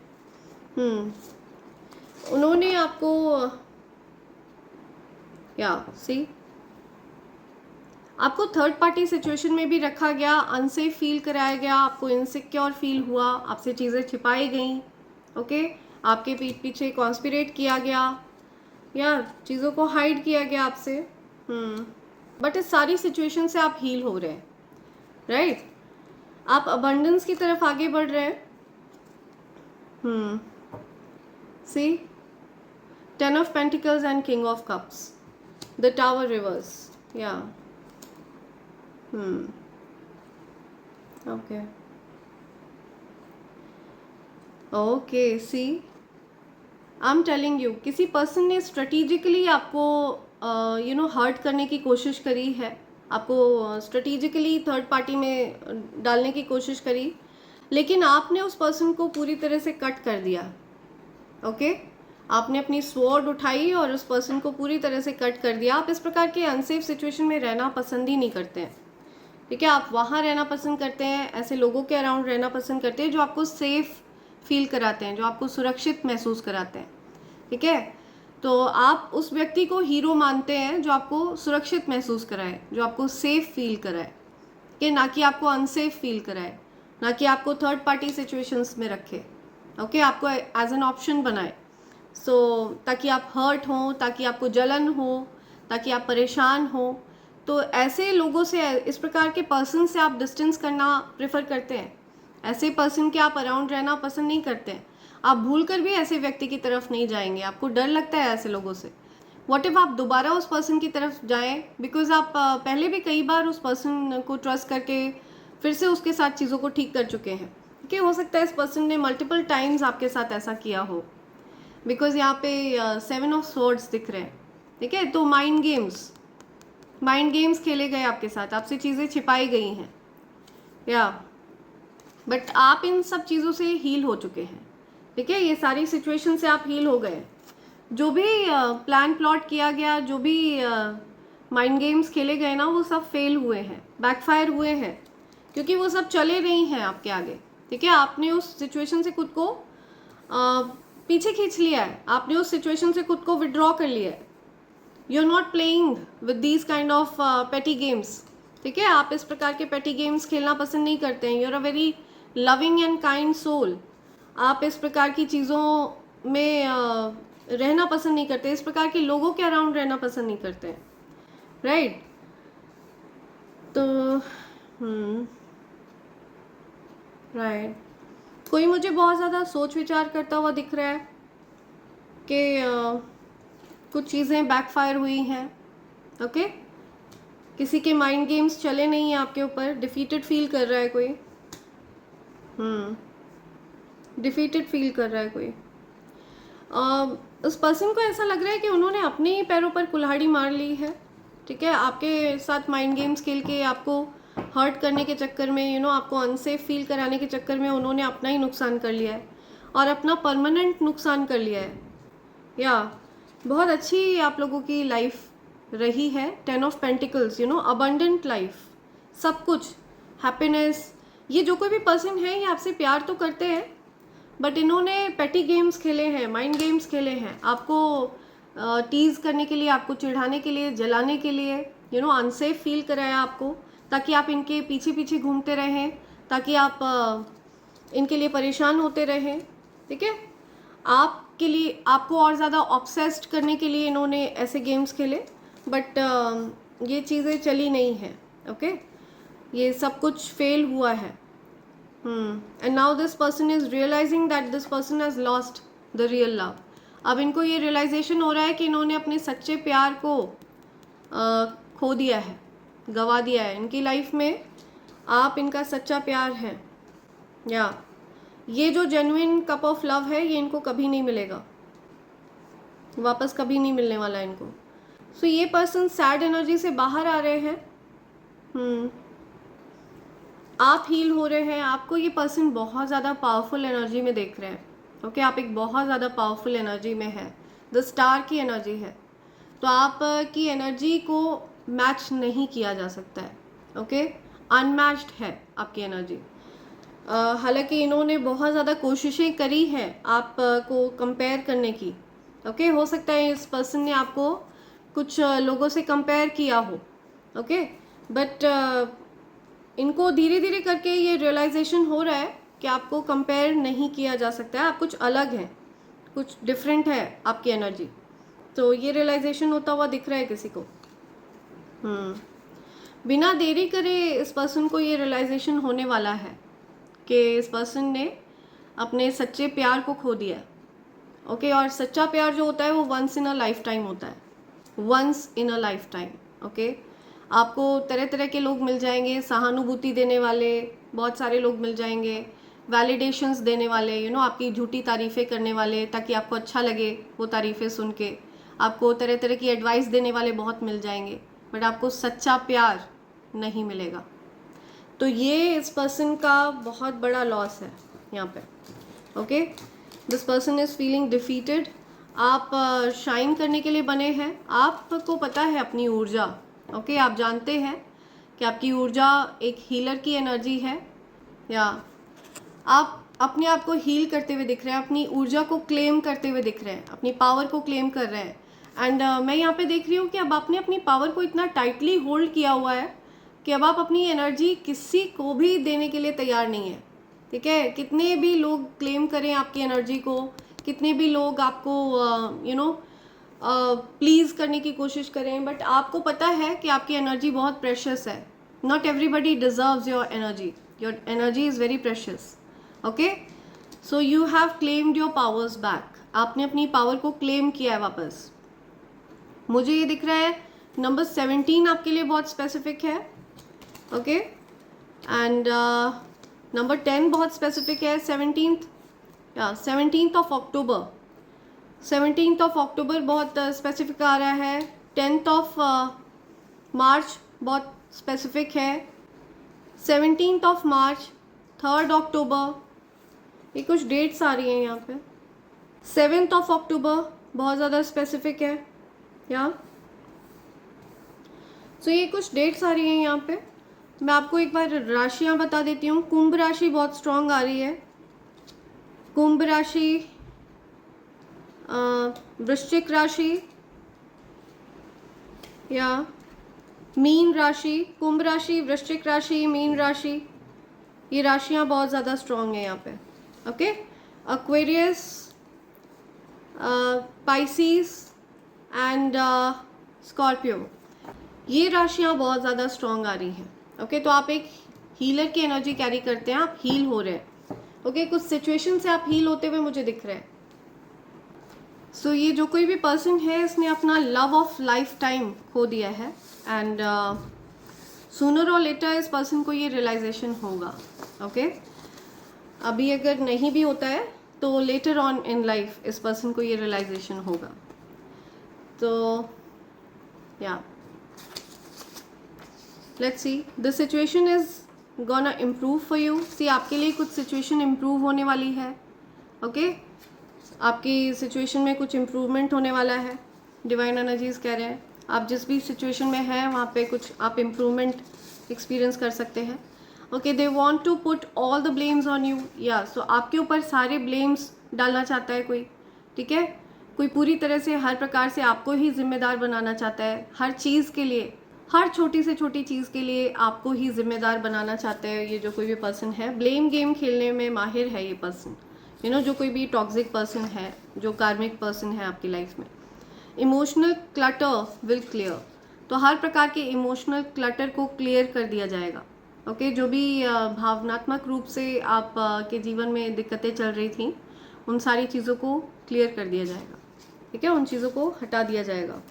उन्होंने आपको आपको थर्ड पार्टी सिचुएशन में भी रखा गया, अनसेफ फील कराया गया, आपको इनसिक्योर फील हुआ, आपसे चीज़ें छिपाई गई, ओके। आपके पीठ पीछे कॉन्स्पिरेट किया गया या चीज़ों को हाइड किया गया आपसे। बट इस सारी सिचुएशन से आप हील हो रहे हैं, राइट। आप अबंडेंस की तरफ आगे बढ़ रहे हैं। सी 10 of Pentacles and King of Cups, the Tower reverse, yeah. Okay, see, I'm telling you, किसी पर्सन ने स्ट्रेटेजिकली आपको हर्ट करने की कोशिश करी है, आपको स्ट्रेटेजिकली थर्ड पार्टी में डालने की कोशिश करी, लेकिन आपने उस पर्सन को पूरी तरह से कट कर दिया, ओके। आपने अपनी स्वॉर्ड उठाई और उस पर्सन को पूरी तरह से कट कर दिया। आप इस प्रकार के अनसेफ सिचुएशन में रहना पसंद ही नहीं करते हैं, ठीक है। आप वहाँ रहना पसंद करते हैं, ऐसे लोगों के अराउंड रहना पसंद करते हैं जो आपको सेफ फील कराते हैं, जो आपको सुरक्षित महसूस कराते हैं, ठीक है। तो आप उस व्यक्ति को हीरो मानते हैं जो आपको सुरक्षित महसूस कराए, जो आपको सेफ फील कराए, कि ना कि आपको अनसेफ फील कराए, ना कि आपको थर्ड पार्टी सिचुएशंस में रखे, ओके आपको एज एन ऑप्शन बनाए। ताकि आप हर्ट हों, ताकि आपको जलन हो, ताकि आप परेशान हो। तो ऐसे लोगों से, इस प्रकार के पर्सन से आप डिस्टेंस करना प्रेफर करते हैं। ऐसे पर्सन के आप अराउंड रहना पसंद नहीं करते हैं। आप भूल कर भी ऐसे व्यक्ति की तरफ नहीं जाएंगे, आपको डर लगता है ऐसे लोगों से। व्हाट इफ आप दोबारा उस पर्सन की तरफ जाएं, बिकॉज आप पहले भी कई बार उस पर्सन को ट्रस्ट करके फिर से उसके साथ चीज़ों को ठीक कर चुके हैं। कि हो सकता है इस पर्सन ने मल्टीपल टाइम्स आपके साथ ऐसा किया हो, बिकॉज यहाँ पे 7 ऑफ स्वॉर्ड्स दिख रहे हैं, ठीक है। तो माइंड गेम्स खेले गए आपके साथ, आपसे चीज़ें छिपाई गई हैं, या बट आप इन सब चीज़ों से हील हो चुके हैं, ठीक है। ये सारी सिचुएशन से आप हील हो गए। जो भी प्लान प्लॉट किया गया, जो भी माइंड गेम्स खेले गए ना, वो सब फेल हुए हैं, बैकफायर हुए हैं, क्योंकि वो सब चले नहीं हैं आपके आगे, ठीक है। आपने उस सिचुएशन से खुद को पीछे खींच लिया है, आपने उस सिचुएशन से खुद को विड्रॉ कर लिया है। You are not playing with these kind of petty games, ठीक है। आप इस प्रकार के पेटी गेम्स खेलना पसंद नहीं करते हैं। You are a very loving and kind soul. आप इस प्रकार की चीज़ों में रहना पसंद नहीं करते, इस प्रकार के लोगों के अराउंड रहना पसंद नहीं करते हैं, राइट। तो राइट, कोई मुझे बहुत ज़्यादा सोच विचार करता हुआ दिख रहा है कि कुछ चीज़ें बैकफायर हुई हैं, ओके। किसी के माइंड गेम्स चले नहीं हैं आपके ऊपर, डिफीटेड फील कर रहा है कोई, डिफीटेड फील कर रहा है कोई। उस पर्सन को ऐसा लग रहा है कि उन्होंने अपने ही पैरों पर कुल्हाड़ी मार ली है, ठीक है। आपके साथ माइंड गेम्स खेल के आपको हर्ट करने के चक्कर में, आपको अनसेफ फील कराने के चक्कर में उन्होंने अपना ही नुकसान कर लिया है, और अपना परमानेंट नुकसान कर लिया है। या बहुत अच्छी आप लोगों की लाइफ रही है, 10 ऑफ पेंटिकल्स, अबंडेंट लाइफ, सब कुछ, हैप्पीनेस। ये जो कोई भी पर्सन है, ये आपसे प्यार तो करते हैं, बट इन्होंने पेटी गेम्स खेले हैं, माइंड गेम्स खेले हैं, आपको टीज़ करने के लिए, आपको चिढ़ाने के लिए, जलाने के लिए, अनसेफ फील कराया आपको, ताकि आप इनके पीछे पीछे घूमते रहें, ताकि आप इनके लिए परेशान होते रहें, ठीक है। आपके लिए, आपको और ज़्यादा ऑब्सेस्ड करने के लिए इन्होंने ऐसे गेम्स खेले, बट ये चीज़ें चली नहीं हैं, ओके। ये सब कुछ फेल हुआ है। And now this person is realising that this person has lost the real love. अब इनको ये रियलाइजेशन हो रहा है कि इन्होंने अपने सच्चे प्यार को खो दिया है, गवा दिया है। इनकी लाइफ में आप इनका सच्चा प्यार है, या ये जो जेन्युइन कप ऑफ लव है, ये इनको कभी नहीं मिलेगा, वापस कभी नहीं मिलने वाला इनको। सो ये पर्सन सैड एनर्जी से बाहर आ रहे हैं, आप हील हो रहे हैं। आपको ये पर्सन बहुत ज़्यादा पावरफुल एनर्जी में देख रहे हैं, ओके। आप एक बहुत ज़्यादा पावरफुल एनर्जी में है, द स्टार की एनर्जी है। तो आप की एनर्जी को मैच नहीं किया जा सकता है, ओके। अनमैच्ड है आपकी एनर्जी। हालांकि इन्होंने बहुत ज़्यादा कोशिशें करी हैं आपको कंपेयर करने की, ओके। हो सकता है इस पर्सन ने आपको कुछ लोगों से कंपेयर किया हो, ओके। बट इनको धीरे धीरे करके ये रियलाइजेशन हो रहा है कि आपको कंपेयर नहीं किया जा सकता है, आप कुछ अलग हैं, कुछ डिफरेंट है आपकी एनर्जी। तो ये रियलाइजेशन होता हुआ दिख रहा है किसी को। बिना देरी करे इस पर्सन को ये रियलाइजेशन होने वाला है कि इस पर्सन ने अपने सच्चे प्यार को खो दिया है, ओके। और सच्चा प्यार जो होता है वो once in a lifetime होता है, once in a lifetime, okay. आपको तरह तरह के लोग मिल जाएंगे, सहानुभूति देने वाले बहुत सारे लोग मिल जाएंगे, वैलिडेशंस देने वाले, आपकी झूठी तारीफ़ें करने वाले, ताकि आपको अच्छा लगे वो तारीफ़ें सुन के। आपको तरह तरह की एडवाइस देने वाले बहुत मिल जाएंगे, बट आपको सच्चा प्यार नहीं मिलेगा। तो ये इस पर्सन का बहुत बड़ा लॉस है यहाँ पे, okay. This person is feeling defeated. आप शाइन करने के लिए बने हैं, आपको पता है अपनी ऊर्जा, ओके। आप जानते हैं कि आपकी ऊर्जा एक हीलर की एनर्जी है, या आप अपने आप को हील करते हुए दिख रहे हैं, अपनी ऊर्जा को क्लेम करते हुए दिख रहे हैं, अपनी पावर को क्लेम कर रहे हैं। एंड मैं यहाँ पे देख रही हूँ कि अब आपने अपनी पावर को इतना टाइटली होल्ड किया हुआ है कि अब आप अपनी एनर्जी किसी को भी देने के लिए तैयार नहीं है। ठीक है, कितने भी लोग क्लेम करें आपकी एनर्जी को, कितने भी लोग आपको प्लीज़ करने की कोशिश करें, बट आपको पता है कि आपकी एनर्जी बहुत प्रेशियस है। Not everybody deserves your energy, your energy is very precious. Okay, so you have claimed your powers back. आपने अपनी पावर को क्लेम किया है वापस। मुझे ये दिख रहा है नंबर 17 आपके लिए बहुत स्पेसिफिक है। ओके, एंड नंबर 10 बहुत स्पेसिफिक है। 17th of October, 17th of October बहुत स्पेसिफिक आ रहा है। 10th ऑफ मार्च बहुत स्पेसिफिक है। 17th ऑफ मार्च, 3rd अक्टूबर, ये कुछ डेट्स आ रही हैं यहाँ पे। 7th ऑफ अक्टूबर बहुत ज़्यादा स्पेसिफिक है यहाँ। सो ये कुछ डेट्स आ रही हैं यहाँ पे। मैं आपको एक बार राशियाँ बता देती हूँ। कुंभ राशि बहुत स्ट्रॉन्ग आ रही है। कुंभ राशि, वृश्चिक राशि या मीन राशि, कुंभ राशि, वृश्चिक राशि, मीन राशि, ये राशियाँ बहुत ज़्यादा स्ट्रॉन्ग है यहाँ पे। Okay, Aquarius, Pisces and Scorpio, ये राशियाँ बहुत ज़्यादा स्ट्रॉन्ग आ रही हैं। ओके, तो आप एक हीलर की एनर्जी कैरी करते हैं, आप हील हो रहे हैं। ओके, कुछ सिचुएशन से आप हील होते हुए मुझे दिख रहे हैं। सो ये जो कोई भी पर्सन है, इसने अपना लव ऑफ लाइफ टाइम खो दिया है एंड सूनर और लेटर इस पर्सन को ये रियलाइजेशन होगा। ओके, अभी अगर नहीं भी होता है तो लेटर ऑन इन लाइफ इस पर्सन को ये रियलाइजेशन होगा। तो या let's see, the situation is gonna improve for you. See, आपके लिए कुछ सिचुएशन इम्प्रूव होने वाली है। ओके, आपकी सिचुएशन में कुछ इम्प्रूवमेंट होने वाला है। डिवाइन एनर्जीज कह रहे हैं आप जिस भी सिचुएशन में हैं वहाँ पे कुछ आप इम्प्रूवमेंट एक्सपीरियंस कर सकते हैं। Okay, they want to put all the blames on you. या सो आपके ऊपर सारे ब्लेम्स डालना चाहता है कोई। ठीक है, कोई पूरी तरह से हर प्रकार से आपको ही जिम्मेदार बनाना चाहता है। हर चीज़ के लिए, हर छोटी से छोटी चीज़ के लिए आपको ही जिम्मेदार बनाना चाहते हैं ये जो कोई भी पर्सन है। ब्लेम गेम खेलने में माहिर है ये पर्सन। जो कोई भी टॉक्सिक पर्सन है, जो कार्मिक पर्सन है आपकी लाइफ में। इमोशनल क्लटर विल क्लियर, तो हर प्रकार के इमोशनल क्लटर को क्लियर कर दिया जाएगा। ओके, जो भी भावनात्मक रूप से आप के जीवन में दिक्कतें चल रही थी, उन सारी चीज़ों को क्लियर कर दिया जाएगा। ठीक है, उन चीज़ों को हटा दिया जाएगा।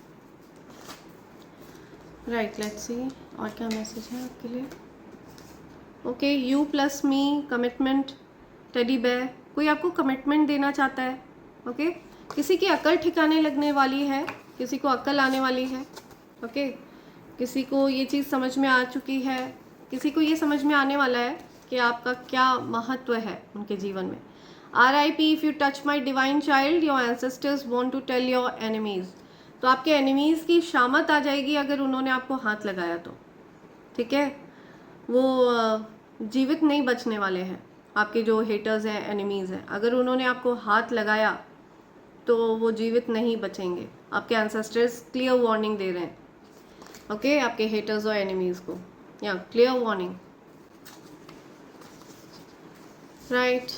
राइट, लेट्स सी और क्या मैसेज है आपके लिए। Okay, you plus me, commitment, teddy bear, कोई आपको कमिटमेंट देना चाहता है। ओके, किसी की अक्ल ठिकाने लगने वाली है, किसी को अक्ल आने वाली है। ओके, किसी को ये चीज़ समझ में आ चुकी है, किसी को ये समझ में आने वाला है कि आपका क्या महत्व है उनके जीवन में। RIP, if you touch my divine child, your ancestors want to tell your enemies, तो आपके एनिमीज़ की शामत आ जाएगी अगर उन्होंने आपको हाथ लगाया तो। ठीक है, वो जीवित नहीं बचने वाले हैं। आपके जो हेटर्स हैं, एनिमीज़ हैं, अगर उन्होंने आपको हाथ लगाया तो वो जीवित नहीं बचेंगे। आपके एंसेस्टर्स क्लियर वार्निंग दे रहे हैं। ओके, आपके हेटर्स और एनिमीज़ को, या clear warning. Right,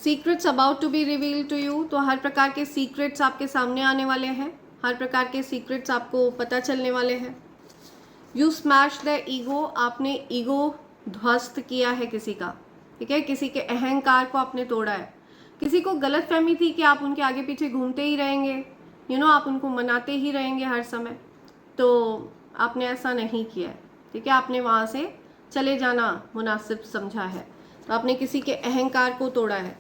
secrets about to be reveal to you, तो हर प्रकार के सीक्रेट्स आपके सामने आने वाले हैं। हर प्रकार के सीक्रेट्स आपको पता चलने वाले हैं। यू स्मैश द ईगो, आपने ईगो ध्वस्त किया है किसी का। ठीक है, किसी के अहंकार को आपने तोड़ा है। किसी को गलत फहमी थी कि आप उनके आगे पीछे घूमते ही रहेंगे, आप उनको मनाते ही रहेंगे हर समय, तो आपने ऐसा नहीं किया है। ठीक है, आपने वहाँ से चले जाना मुनासिब समझा है। तो आपने किसी के अहंकार को तोड़ा है,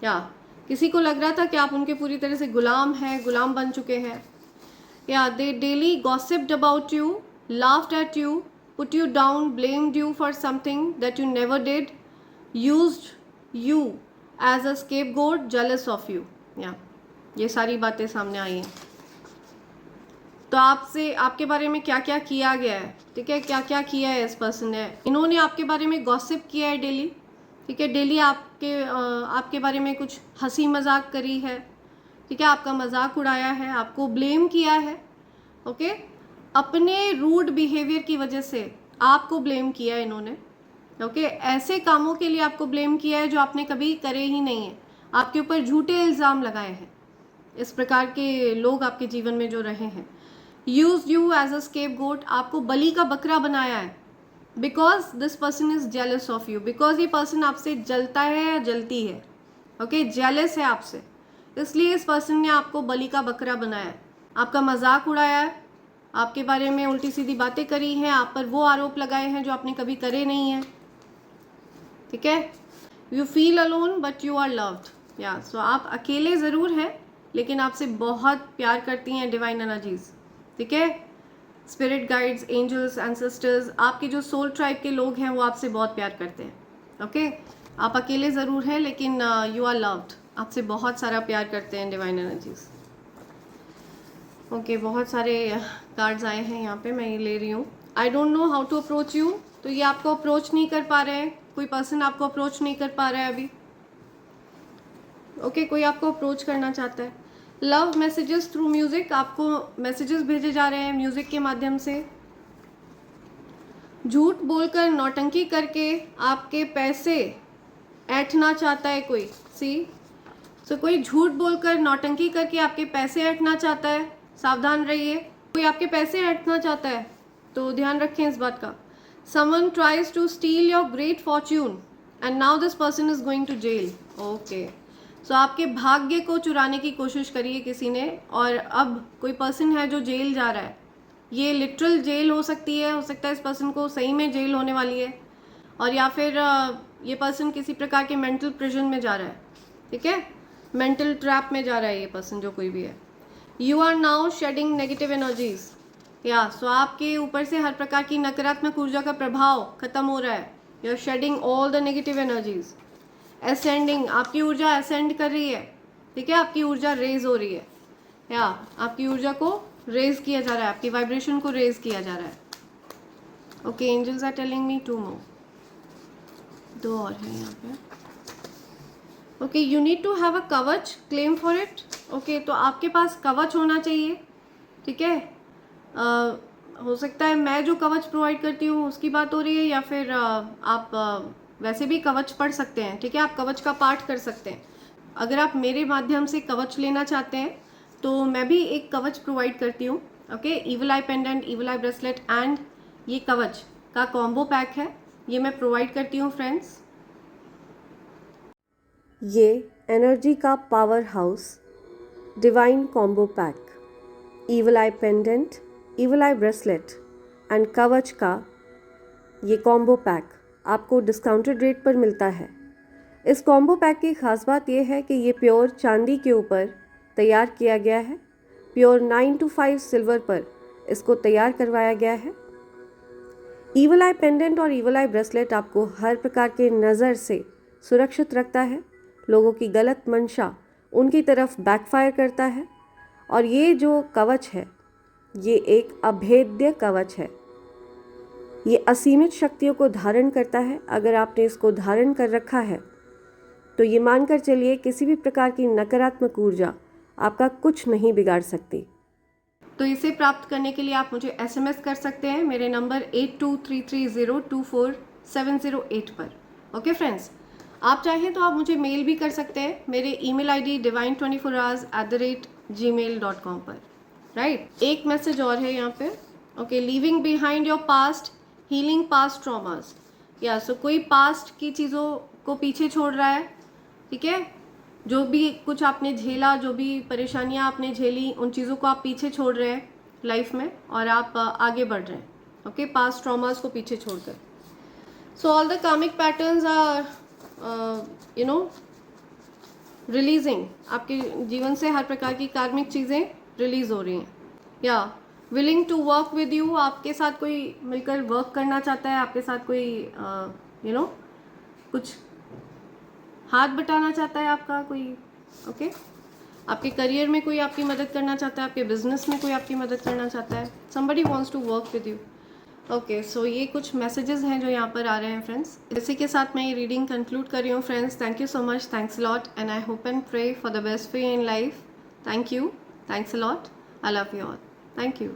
या किसी को लग रहा था कि आप उनके पूरी तरह से गुलाम हैं, गुलाम बन चुके हैं। या they daily gossiped about you, laughed at you, put you down, blamed you for something that you never did, used you as a scapegoat, jealous of you. ये सारी बातें सामने आई हैं। तो आपसे, आपके बारे में क्या क्या किया गया है, ठीक है, क्या क्या किया है इस पर्सन ने। इन्होंने आपके बारे में गॉसिप किया है डेली, ठीक है, डेली आपके बारे में कुछ हंसी मजाक करी है, ठीक है, आपका मजाक उड़ाया है, आपको ब्लेम किया है, ओके, अपने रूड बिहेवियर की वजह से आपको ब्लेम किया है इन्होंने, ओके, ऐसे कामों के लिए आपको ब्लेम किया है जो आपने कभी करे ही नहीं है, आपके ऊपर झूठे इल्ज़ाम लगाए हैं। इस प्रकार के लोग आपके जीवन में जो रहे हैं, use you as a scapegoat, आपको बलि का बकरा बनाया है, because this person is jealous of you, because ये पर्सन आपसे जलता है या जलती है, ओके, जेलस है आपसे, इसलिए इस पर्सन ने आपको बलि का बकरा बनाया है, आपका मजाक उड़ाया है, आपके बारे में उल्टी सीधी बातें करी हैं, आप पर वो आरोप लगाए हैं जो आपने कभी करे नहीं है, ठीक है। You feel alone but you are loved, या सो आप अकेले ज़रूर हैं लेकिन आपसे बहुत प्यार करती हैं डिवाइन एनर्जीज, ठीक है, स्पिरिट गाइड्स, एंजल्स, एंसेस्टर्स, आपके जो सोल ट्राइब के लोग हैं वो आपसे बहुत प्यार करते हैं, ओके, आप अकेले ज़रूर हैं लेकिन यू आर लव्ड, आपसे बहुत सारा प्यार करते हैं डिवाइन एनर्जीज, ओके। बहुत सारे कार्ड्स आए हैं यहाँ पे, मैं ये ले रही हूँ। I don't know how to approach you, तो ये आपको अप्रोच नहीं कर पा रहे हैं, कोई पर्सन आपको अप्रोच नहीं कर पा रहा है अभी, ओके, कोई आपको अप्रोच करना चाहता है। लव मैसेजेस थ्रू म्यूजिक, आपको मैसेजेस भेजे जा रहे हैं म्यूजिक के माध्यम से। झूठ बोलकर, नौटंकी करके आपके पैसे ऐंठना चाहता है कोई, सी, तो कोई झूठ बोलकर, नौटंकी करके आपके पैसे ऐंठना चाहता है, सावधान रहिए, कोई आपके पैसे ऐंठना चाहता है तो ध्यान रखें इस बात का। Someone tries to steal your great fortune and now this person is going to jail, okay, so आपके भाग्य को चुराने की कोशिश करी है किसी ने और अब कोई पर्सन है जो जेल जा रहा है, ये लिटरल जेल हो सकती है, हो सकता है इस पर्सन को सही में जेल होने वाली है, और या फिर ये पर्सन किसी प्रकार के मेंटल प्रिजन में जा रहा है, ठीक है, मेंटल ट्रैप में जा रहा है ये पर्सन जो कोई भी है। You are now shedding negative energies, या सो आपके ऊपर से हर प्रकार की नकारात्मक ऊर्जा का प्रभाव खत्म हो रहा है, you are shedding all the negative energies. Ascending, आपकी ऊर्जा असेंड कर रही है, ठीक है, आपकी ऊर्जा रेज हो रही है, या आपकी ऊर्जा को रेज किया जा रहा है, आपकी वाइब्रेशन को रेज किया जा रहा है, okay. Angels are telling me 2 more, 2 और है यहाँ पे, okay. You need to have a kavach, claim for it, okay, तो आपके पास कवच होना चाहिए, ठीक है, हो सकता है मैं जो कवच प्रोवाइड करती हूँ उसकी बात हो रही है, या फिर आप वैसे भी कवच पढ़ सकते हैं, ठीक है, आप कवच का पाठ कर सकते हैं। अगर आप मेरे माध्यम से कवच लेना चाहते हैं तो मैं भी एक कवच प्रोवाइड करती हूँ, okay, evil I pendant, evil I bracelet and ये कवच का कॉम्बो पैक है, ये मैं प्रोवाइड करती हूँ फ्रेंड्स। ये एनर्जी का power house divine combo pack, evil I pendant, evil I bracelet and कवच का ये कॉम्बो पैक आपको डिस्काउंटेड रेट पर मिलता है। इस कॉम्बो पैक की ख़ास बात यह है कि ये प्योर चांदी के ऊपर तैयार किया गया है, प्योर 925 सिल्वर पर इसको तैयार करवाया गया है। ईवल आई पेंडेंट और ईवल आई ब्रेसलेट आपको हर प्रकार के नज़र से सुरक्षित रखता है, लोगों की गलत मंशा उनकी तरफ बैकफायर करता है, और ये जो कवच है ये एक अभेद्य कवच है, ये असीमित शक्तियों को धारण करता है। अगर आपने इसको धारण कर रखा है तो ये मानकर चलिए किसी भी प्रकार की नकारात्मक ऊर्जा आपका कुछ नहीं बिगाड़ सकती। तो इसे प्राप्त करने के लिए आप मुझे एसएमएस कर सकते हैं मेरे नंबर 8233024708 पर, ओके फ्रेंड्स। आप चाहें तो आप मुझे मेल भी कर सकते हैं मेरे ईमेल आईडी divine24hours@gmail.com पर, राइट। एक मैसेज और है यहाँ पे, okay, leaving behind your past, healing past traumas, या सो कोई पास्ट की चीज़ों को पीछे छोड़ रहा है, ठीक है, जो भी कुछ आपने झेला, जो भी परेशानियां आपने झेली, उन चीज़ों को आप पीछे छोड़ रहे हैं लाइफ में और आप आगे बढ़ रहे हैं, ओके, पास्ट ट्रॉमास को पीछे छोड़कर। So all the karmic patterns are releasing, आपके जीवन से हर प्रकार की कार्मिक चीज़ें रिलीज हो रही हैं। या willing to work with you, आपके साथ कोई मिलकर वर्क करना चाहता है, आपके साथ कोई कुछ हाथ बटाना चाहता है आपका कोई, ओके, आपके करियर में कोई आपकी मदद करना चाहता है, आपके बिजनेस में कोई आपकी मदद करना चाहता है, somebody wants to work with you, okay, so ये कुछ मैसेजेस हैं जो यहाँ पर आ रहे हैं फ्रेंड्स। इसी के साथ मैं ये रीडिंग कंक्लूड कर रही हूँ friends. Thank you so much, thanks a lot, and I hope and pray for the best for you in life. Thank you, thanks a lot, I love you all, thank you.